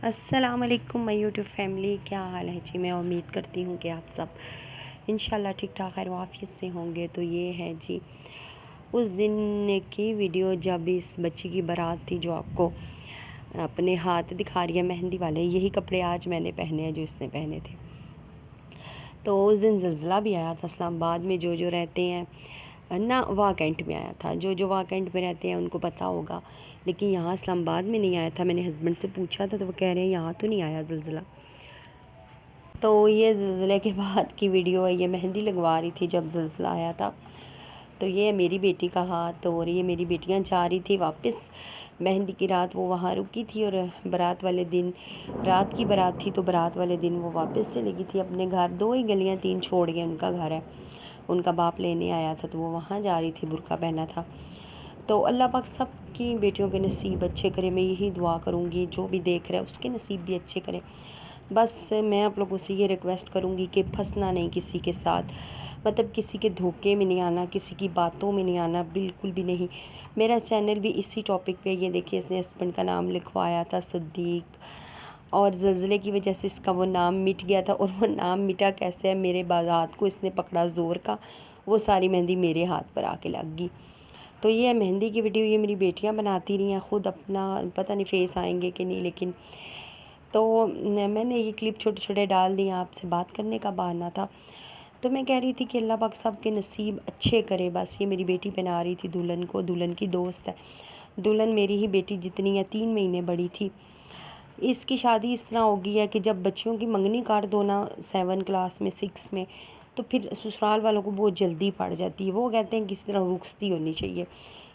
السلام علیکم مائی YouTube family, کیا حال ہے جی؟ میں امید کرتی ہوں کہ آپ سب انشاءاللہ ٹھیک ٹھاک خیر وعافیت سے ہوں گے۔ تو یہ ہے جی اس دن کی ویڈیو جب اس بچی کی بارات تھی، جو آپ کو اپنے ہاتھ دکھا رہی ہے مہندی والے۔ یہی کپڑے آج میں نے پہنے ہیں جو اس نے پہنے تھے۔ تو اس دن زلزلہ بھی آیا تھا اسلام آباد میں، جو رہتے ہیں نہ واہ کینٹ میں آیا تھا، جو واہ کینٹ میں رہتے ہیں ان کو پتہ ہوگا، لیکن یہاں اسلام آباد میں نہیں آیا تھا۔ میں نے ہسبینڈ سے پوچھا تھا تو وہ کہہ رہے ہیں یہاں تو نہیں آیا زلزلہ۔ تو یہ زلزلے کے بعد کی ویڈیو ہے، یہ مہندی لگوا رہی تھی جب زلزلہ آیا تھا۔ تو یہ میری بیٹی کا ہاتھ، اور یہ میری بیٹیاں جا رہی تھی واپس مہندی کی رات، وہ وہاں رکی تھی، اور برات والے دن رات کی برات تھی، تو برات والے دن وہ واپس چلی گئی تھی اپنے گھر۔ 2 ہی گلیاں 3 چھوڑ گئے ان کا گھر ہے، ان کا باپ لینے آیا تھا تو وہ وہاں جا رہی تھی، برقع پہنا تھا۔ تو اللہ پاک سب کی بیٹیوں کے نصیب اچھے کرے، میں یہی دعا کروں گی، جو بھی دیکھ رہا ہے اس کے نصیب بھی اچھے کرے۔ بس میں آپ لوگوں سے یہ ریکویسٹ کروں گی کہ پھنسنا نہیں کسی کے ساتھ، مطلب کسی کے دھوکے میں نہیں آنا، کسی کی باتوں میں نہیں آنا، بالکل بھی نہیں۔ میرا چینل بھی اسی ٹاپک پہ، یہ دیکھیے اس نے ہسبینڈ کا نام لکھوایا تھا صدیق، اور زلزلے کی وجہ سے اس کا وہ نام مٹ گیا تھا، اور وہ نام مٹا کیسے ہے؟ میرے ہاتھ کو اس نے پکڑا زور کا، وہ ساری مہندی میرے ہاتھ پر آ کے لگ گئی۔ تو یہ مہندی کی ویڈیو یہ میری بیٹیاں بناتی رہی ہیں، خود اپنا پتہ نہیں فیس آئیں گے کہ نہیں، لیکن تو میں نے یہ کلپ چھوٹے ڈال دی، آپ سے بات کرنے کا بہانہ تھا۔ تو میں کہہ رہی تھی کہ اللہ پاک سب کے نصیب اچھے کرے۔ بس یہ میری بیٹی بنا رہی تھی دلہن کو، دلہن کی دوست ہے، دلہن میری ہی بیٹی جتنی ہے، 3 مہینے بڑی تھی۔ اس کی شادی اس طرح ہو گئی ہے کہ جب بچیوں کی منگنی کاٹ دو نا 7 کلاس میں 6 میں، تو پھر سسرال والوں کو بہت جلدی پڑ جاتی ہے، وہ کہتے ہیں کسی طرح رخصتی ہونی چاہیے۔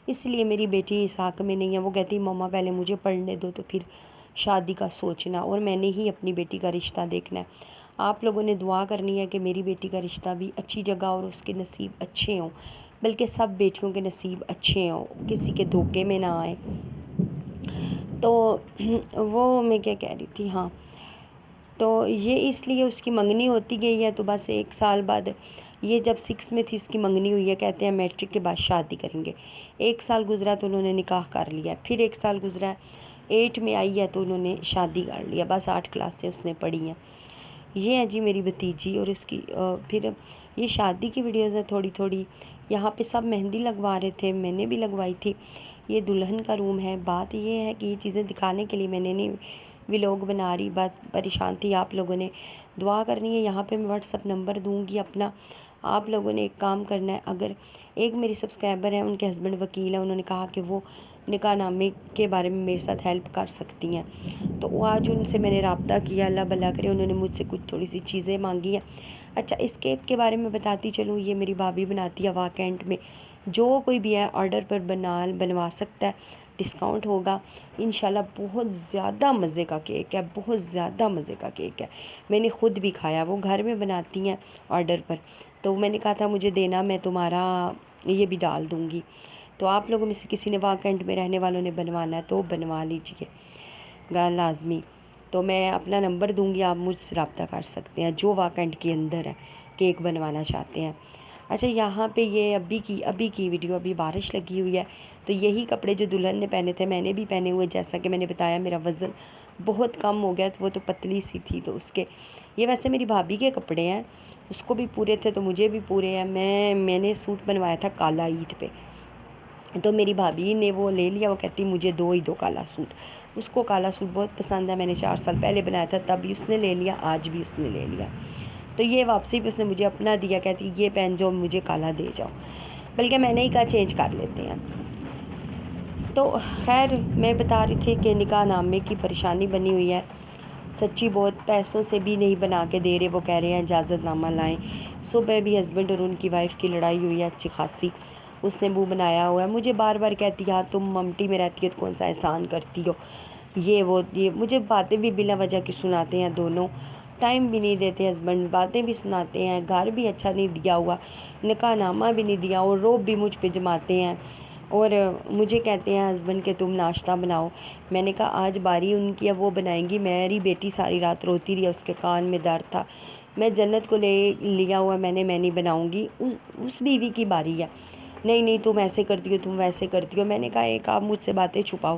اس لیے میری بیٹی اس حق میں نہیں ہے، وہ کہتی ماما پہلے مجھے پڑھنے دو تو پھر شادی کا سوچنا، اور میں نے ہی اپنی بیٹی کا رشتہ دیکھنا ہے۔ آپ لوگوں نے دعا کرنی ہے کہ میری بیٹی کا رشتہ بھی اچھی جگہ اور اس کے نصیب اچھے ہوں، بلکہ سب بیٹیوں کے نصیب اچھے ہوں، کسی کے دھوکے میں نہ آئے۔ تو وہ میں کیا کہہ رہی تھی، ہاں، تو یہ اس لیے اس کی منگنی ہوتی گئی ہے، تو بس 1 سال بعد، یہ جب 6 میں تھی اس کی منگنی ہوئی ہے، کہتے ہیں میٹرک کے بعد شادی کریں گے۔ 1 سال گزرا تو انہوں نے نکاح کر لیا، پھر 1 سال گزرا 8 میں آئی ہے تو انہوں نے شادی کر لیا، بس 8 کلاس سے اس نے پڑھی ہیں۔ یہ ہے جی میری بھتیجی، اور اس کی پھر یہ شادی کی ویڈیوز ہے تھوڑی۔ یہاں پہ سب مہندی لگوا رہے تھے، میں نے بھی لگوائی تھی۔ یہ دلہن کا روم ہے۔ بات یہ ہے کہ یہ چیزیں دکھانے کے لیے میں نے نہیں ولاگ بنا رہی، بات پریشان تھی۔ آپ لوگوں نے دعا کرنی ہے، یہاں پہ میں واٹس ایپ نمبر دوں گی اپنا، آپ لوگوں نے ایک کام کرنا ہے۔ اگر ایک میری سبسکرائبر ہیں، ان کے ہسبینڈ وکیل ہیں، انہوں نے کہا کہ وہ نکاح نامے کے بارے میں میرے ساتھ ہیلپ کر سکتی ہیں، تو آج ان سے میں نے رابطہ کیا، اللہ بھلا کرے۔ انہوں نے مجھ سے کچھ تھوڑی سی چیزیں مانگی ہیں۔ اچھا، اس کیک کے بارے میں بتاتی چلوں، یہ میری بھابھی بناتی ہے واہ کینٹ میں، جو کوئی بھی ہے آرڈر پر بنوا سکتا ہے، ڈسکاؤنٹ ہوگا انشاءاللہ۔ بہت زیادہ مزے کا کیک ہے، بہت زیادہ مزے کا کیک ہے، میں نے خود بھی کھایا۔ وہ گھر میں بناتی ہیں آرڈر پر، تو میں نے کہا تھا مجھے دینا، میں تمہارا یہ بھی ڈال دوں گی۔ تو آپ لوگوں میں سے کسی نے واہ کینٹ میں رہنے والوں نے بنوانا ہے تو بنوا لیجیے گا لازمی۔ تو میں اپنا نمبر دوں گی، آپ مجھ سے رابطہ کر سکتے ہیں جو واہ کینٹ کے اندر ہے، کیک بنوانا چاہتے ہیں۔ اچھا، یہاں پہ یہ ابھی کی ویڈیو، ابھی بارش لگی ہوئی ہے، تو یہی کپڑے جو دلہن نے پہنے تھے میں نے بھی پہنے ہوئے، جیسا کہ میں نے بتایا میرا وزن بہت کم ہو گیا، تو وہ تو پتلی سی تھی، تو اس کے یہ ویسے میری بھابھی کے کپڑے ہیں، اس کو بھی پورے تھے تو مجھے بھی پورے ہیں۔ میں نے سوٹ بنوایا تھا کالا عید پہ، تو میری بھابھی نے وہ لے لیا، وہ کہتی مجھے دو کالا سوٹ۔ اس کو کالا سوٹ بہت پسند ہے، میں نے 4 سال پہلے بنایا تھا، تب بھی اس نے لے لیا، آج بھی اس نے لے لیا۔ تو یہ واپسی بھی اس نے مجھے اپنا دیا، کہتی یہ پہن جاؤ، مجھے کالا دے جاؤ، بلکہ میں نے ہی کہا چینج کر لیتے ہیں۔ تو خیر، میں بتا رہی تھی کہ نکاح نامے کی پریشانی بنی ہوئی ہے، سچی بہت، پیسوں سے بھی نہیں بنا کے دے رہے، وہ کہہ رہے ہیں اجازت نامہ لائیں۔ صبح بھی ہسبینڈ اور ان کی وائف کی لڑائی ہوئی ہے اچھی خاصی، اس نے منہ بنایا ہوا ہے، مجھے بار بار کہتی ہے تم ممٹی میں رہتی ہے تو کون سا احسان کرتی ہو، یہ مجھے باتیں بھی بلا وجہ کی سناتے ہیں دونوں، ٹائم بھی نہیں دیتے ہسبینڈ، باتیں بھی سناتے ہیں، گھر بھی اچھا نہیں دیا ہوا، نکاح نامہ بھی نہیں دیا، اور روب بھی مجھ پہ جماتے ہیں، اور مجھے کہتے ہیں ہسبینڈ کہ تم ناشتہ بناؤ۔ میں نے کہا آج باری ان کی ہے، وہ بنائیں گی، میری بیٹی ساری رات روتی رہی، اس کے کان میں درد تھا، میں جنت کو لے لیا ہوا، میں نہیں بناؤں گی، اس بیوی کی باری ہے۔ نہیں نہیں تم ایسے کرتی ہو، تم ویسے کرتی ہو۔ میں نے کہا ایک آپ مجھ سے باتیں چھپاؤ،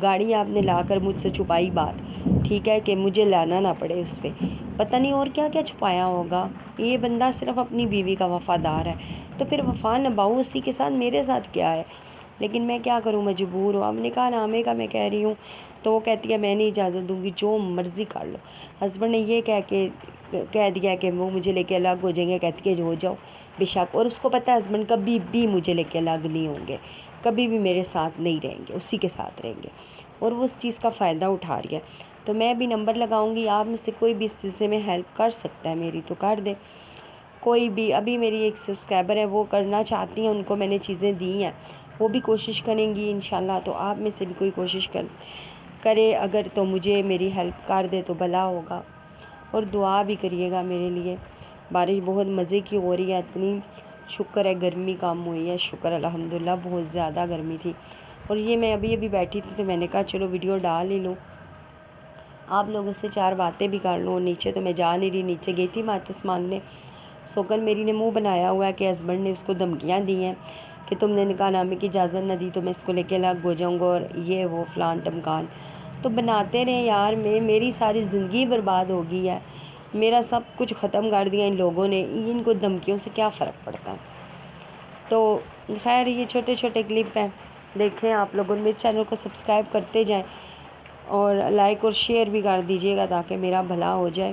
گاڑی آپ نے لا کر مجھ سے چھپائی بات، ٹھیک ہے، کہ مجھے لانا نہ پڑے اس پہ، پتہ نہیں اور کیا کیا چھپایا ہوگا۔ یہ بندہ صرف اپنی بیوی کا وفادار ہے، تو پھر وفا نبھاؤ اسی کے ساتھ، میرے ساتھ کیا ہے؟ لیکن میں کیا کروں، مجبور ہوں۔ اب نکاح نامے کا میں کہہ رہی ہوں تو وہ کہتی ہے میں نہیں اجازت دوں گی، جو مرضی کر لو۔ ہسبینڈ نے یہ کہہ دیا کہ وہ مجھے لے کے الگ ہو جائیں گے، کہتی ہے جو ہو جاؤ بے شک، اور اس کو پتہ ہے ہسبینڈ کبھی بھی مجھے لے کے الگ نہیں ہوں گے، کبھی بھی میرے ساتھ نہیں رہیں گے، اسی کے ساتھ رہیں گے، اور وہ اس چیز کا فائدہ اٹھا رہی ہے۔ تو میں بھی نمبر لگاؤں گی، آپ میں سے کوئی بھی اس سلسلے میں ہیلپ کر سکتا ہے میری تو کر دے۔ کوئی بھی، ابھی میری ایک سبسکرائبر ہے وہ کرنا چاہتی ہیں، ان کو میں نے چیزیں دی ہیں، وہ بھی کوشش کریں گی انشاءاللہ۔ تو آپ میں سے بھی کوئی کوشش کرے اگر تو مجھے میری ہیلپ کر دے تو بھلا ہوگا، اور دعا بھی کریے گا میرے لیے۔ بارش بہت مزے کی ہو رہی ہے، اتنی شکر ہے گرمی کم ہوئی ہے، شکر الحمدللہ، بہت زیادہ گرمی تھی۔ اور یہ میں ابھی بیٹھی تھی تو میں نے کہا چلو ویڈیو ڈال ہی لوں، آپ لوگوں سے چار باتیں بھی کر لوں۔ نیچے تو میں جا نہیں رہی، نیچے گئی تھی ماچس مانگنے، سوگن میری نے منہ بنایا ہوا ہے کہ ہسبینڈ نے اس کو دھمکیاں دی ہیں کہ تم نے نکاح نامے کی اجازت نہ دی تو میں اس کو لے کے الگ ہو جاؤں گا، اور یہ وہ فلان ٹمکان۔ تو بناتے رہے یار، میری ساری زندگی برباد ہو گئی ہے، میرا سب کچھ ختم کر دیا ان لوگوں نے، ان کو دھمکیوں سے کیا فرق پڑتا ہے؟ تو خیر یہ چھوٹے چھوٹے کلپ ہیں، دیکھیں آپ لوگوں میرے چینل کو سبسکرائب کرتے جائیں، اور لائک اور شیئر بھی کر دیجیے گا تاکہ میرا بھلا ہو جائے۔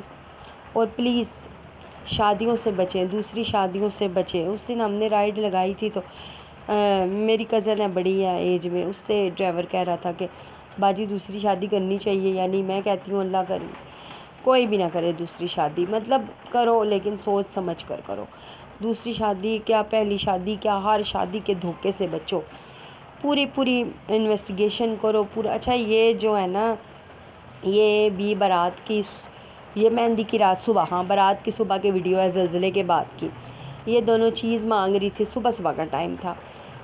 اور پلیز شادیوں سے بچیں، دوسری شادیوں سے بچیں۔ اس دن ہم نے رائڈ لگائی تھی تو میری کزن ہے بڑی ہے ایج میں، اس سے ڈرائیور کہہ رہا تھا کہ باجی دوسری شادی کرنی چاہیے، یعنی میں کہتی ہوں اللہ کرے کوئی بھی نہ کرے دوسری شادی، مطلب کرو لیکن سوچ سمجھ کر کرو۔ دوسری شادی کیا، پہلی شادی کیا، ہر شادی کے دھوکے سے بچو، پوری انویسٹیگیشن کرو پورا۔ اچھا یہ جو ہے نا، یہ بھی بارات کی، یہ مہندی کی رات صبح، ہاں بارات کی صبح کے ویڈیو ہے زلزلے کے بعد کی، یہ دونوں چیز مانگ رہی تھی، صبح کا ٹائم تھا،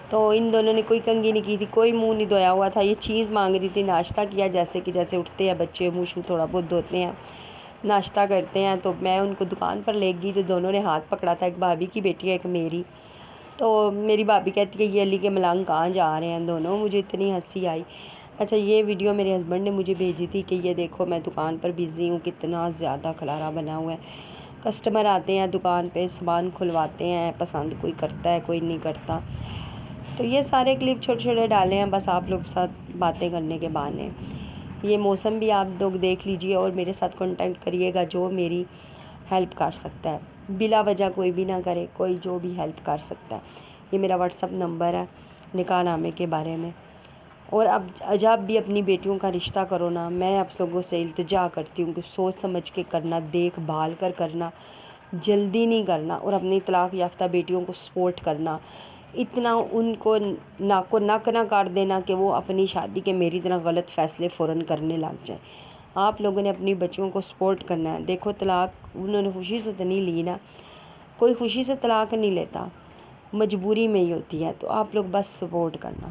تو ان دونوں نے کوئی کنگھی نہیں کی تھی، کوئی منہ نہیں دھویا ہوا تھا، یہ چیز مانگ رہی تھی، ناشتہ کیا جیسے اٹھتے ہیں بچے منہ شو تھوڑا بہت دھوتے ہیں، ناشتہ کرتے ہیں۔ تو میں ان کو دکان پر لے گئی تو دونوں نے ہاتھ پکڑا تھا، ایک بھابھی کی بیٹی ہے ایک میری، تو میری بھابھی کہتی ہے یہ علی کے ملانگ کہاں جا رہے ہیں دونوں، مجھے اتنی ہنسی آئی۔ اچھا یہ ویڈیو میرے ہسبینڈ نے مجھے بھیجی تھی کہ یہ دیکھو میں دکان پر بزی ہوں، کتنا زیادہ کھلارا بنا ہوا ہے، کسٹمر آتے ہیں دکان پہ، سامان کھلواتے ہیں، پسند کوئی کرتا ہے کوئی نہیں کرتا۔ تو یہ سارے کلپ چھوٹے چھوٹے ڈالے ہیں بس آپ لوگ کے ساتھ باتیں کرنے کے بہانے۔ یہ موسم بھی آپ لوگ دیکھ لیجئے اور میرے ساتھ کانٹیکٹ کریے گا جو میری ہیلپ کر سکتا ہے، بلا وجہ کوئی بھی نہ کرے، کوئی جو بھی ہیلپ کر سکتا ہے۔ یہ میرا واٹس ایپ نمبر ہے نکاح نامے کے بارے میں۔ اور اب جب بھی اپنی بیٹیوں کا رشتہ کرو نا، میں آپ لوگوں سے التجا کرتی ہوں کہ سوچ سمجھ کے کرنا، دیکھ بھال کر کرنا، جلدی نہیں کرنا، اور اپنی طلاق یافتہ بیٹیوں کو سپورٹ کرنا، اتنا ان کو ناک و نک نہ کر دینا کہ وہ اپنی شادی کے میری طرح غلط فیصلے فوراً کرنے لگ جائیں۔ آپ لوگوں نے اپنی بچیوں کو سپورٹ کرنا ہے۔ دیکھو طلاق انہوں نے خوشی سے تو نہیں لی نا، کوئی خوشی سے طلاق نہیں لیتا، مجبوری میں ہی ہوتی ہے، تو آپ لوگ بس سپورٹ کرنا۔